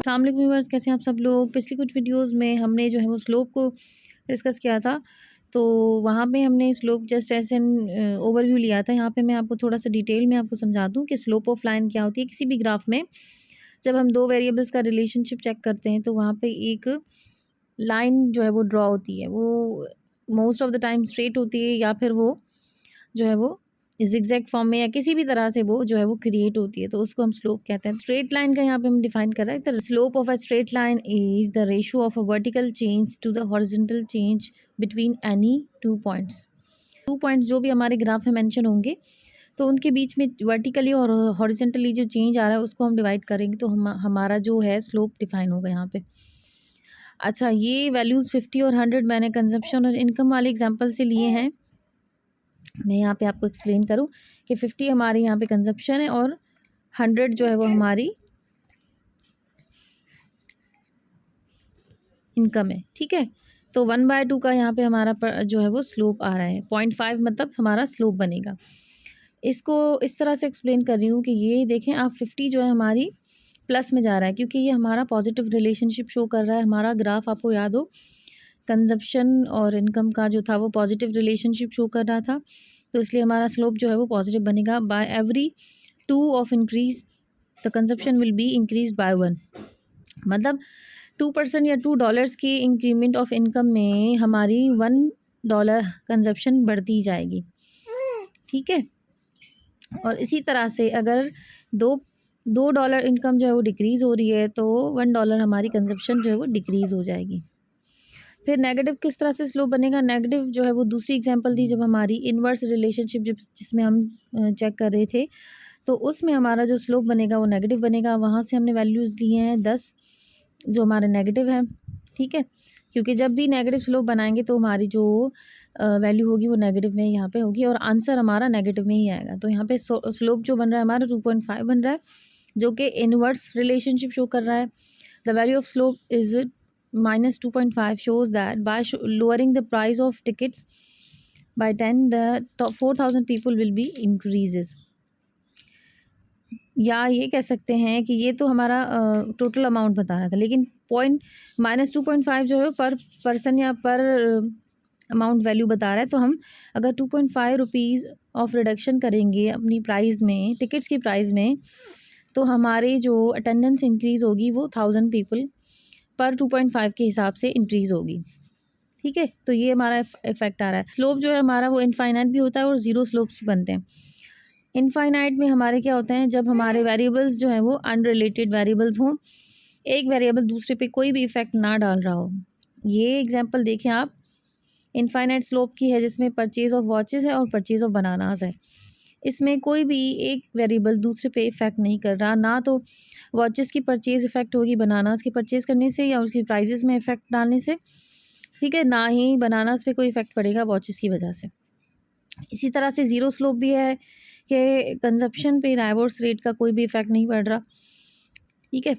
अस्सलाम वालेकुम व्यूअर्स, कैसे हैं आप सब लोग। पिछली कुछ वीडियोस में हमने जो है वो स्लोप को डिस्कस किया था, तो वहाँ पे हमने slope just as an overview लिया था। यहाँ पे मैं आपको थोड़ा सा डिटेल में आपको समझा दूँ कि स्लोप ऑफ लाइन क्या होती है। किसी भी ग्राफ में जब हम दो वेरिएबल्स का रिलेशनशिप चेक करते हैं तो वहाँ पे एक लाइन जो है वो ड्रॉ होती है, वो most of the time straight होती है या फिर वो जो है वो ज़िगज़ैग फॉर्म में या किसी भी तरह से वो जो है वो क्रिएट होती है, तो उसको हम स्लोप कहते हैं। स्ट्रेट लाइन का यहाँ पे हम डिफाइन कर रहे हैं। The slope of a straight line is the ratio of a vertical change to the horizontal change between any two points जो भी हमारे ग्राफ में मेंशन होंगे, तो उनके बीच में वर्टिकली और हॉरिजॉन्टली जो चेंज आ रहा है उसको हम डिवाइड करेंगे, तो हमारा जो है स्लोप डिफाइन होगा यहाँ पे। अच्छा, ये वैल्यूज़ 50 और 100 मैंने कंजप्शन और इनकम वाले एग्जाम्पल से लिए हैं। मैं यहाँ पे आपको एक्सप्लेन करूँ कि 50 हमारे यहाँ पे कंजप्शन है और 100 जो है वो हमारी इनकम है। ठीक है, तो 1/2 का यहाँ पे हमारा जो है वो स्लोप आ रहा है। 0.5 मतलब हमारा स्लोप बनेगा। इसको इस तरह से एक्सप्लेन कर रही हूँ कि ये देखें आप, 50 जो है हमारी प्लस में जा रहा है क्योंकि ये हमारा पॉजिटिव रिलेशनशिप शो कर रहा है। हमारा ग्राफ आपको याद हो, कंजप्शन और इनकम का जो था वो पॉजिटिव रिलेशनशिप शो कर रहा था, तो इसलिए हमारा स्लोप जो है वो पॉजिटिव बनेगा। By every 2 of increase the consumption will be increase by 1, मतलब 2% या $2 की इंक्रीमेंट ऑफ इनकम में हमारी $1 कंजप्शन बढ़ती जाएगी। ठीक है, और इसी तरह से अगर दो डॉलर इनकम जो है वो डिक्रीज़ हो रही है तो $1 हमारी कंजप्शन जो है वो डिक्रीज़ हो जाएगी। फिर नेगेटिव किस तरह से स्लोप बनेगा। नेगेटिव जो है वो दूसरी एग्जांपल थी जब हमारी इन्वर्स रिलेशनशिप जिसमें हम चेक कर रहे थे, तो उसमें हमारा जो स्लोप बनेगा वो नेगेटिव बनेगा। वहाँ से हमने वैल्यूज़ लिए हैं 10 जो हमारे नेगेटिव है। ठीक है, क्योंकि जब भी नेगेटिव स्लोप बनाएंगे तो हमारी जो वैल्यू होगी वो नेगेटिव में यहाँ पे होगी और आंसर हमारा नेगेटिव में ही आएगा। तो यहाँ पे स्लोप जो बन रहा है हमारा 2.5 बन रहा है, जो कि इनवर्स रिलेशनशिप शो कर रहा है। The value of slope is -2.5 shows that by lowering the price of tickets by 10 the top 4,000 people will be increases। या ये कह सकते हैं कि ये तो हमारा टोटल अमाउंट बता रहा था, लेकिन -2.5 जो है पर पर्सन या पर अमाउंट वैल्यू बता रहा है। तो हम अगर 2.5 रुपीज़ ऑफ रिडक्शन करेंगे अपनी प्राइस में, टिकट्स की प्राइस में, तो हमारी जो अटेंडेंस इंक्रीज़ होगी वो 1000 पीपल पर 2.5 के हिसाब से इंक्रीज़ होगी। ठीक है, तो ये हमारा इफेक्ट आ रहा है। स्लोप जो है हमारा वो इनफाइनाइट भी होता है और ज़ीरो स्लोप्स बनते हैं। इनफाइनाइट में हमारे क्या होते हैं, जब हमारे वेरिएबल्स जो हैं वो अनरिलेटेड वेरिएबल्स हों, एक वेरिएबल दूसरे पे कोई भी इफेक्ट ना डाल रहा हो। ये एग्जांपल देखें आप, इनफाइनाइट स्लोप की है जिसमें परचेज़ ऑफ वॉचेस है और परचेज़ ऑफ बनानास है। इसमें कोई भी एक वेरिएबल दूसरे पे इफ़ेक्ट नहीं कर रहा, ना तो वॉचेस की परचेज़ इफ़ेक्ट होगी बनानास की परचेज़ करने से या उसकी प्राइजेस में इफ़ेक्ट डालने से। ठीक है, ना ही बनानास पे कोई इफ़ेक्ट पड़ेगा वॉचेस की वजह से। इसी तरह से ज़ीरो स्लोप भी है कि कंजप्शन पे राइवोर्स रेट का कोई भी इफ़ेक्ट नहीं पड़ रहा। ठीक है,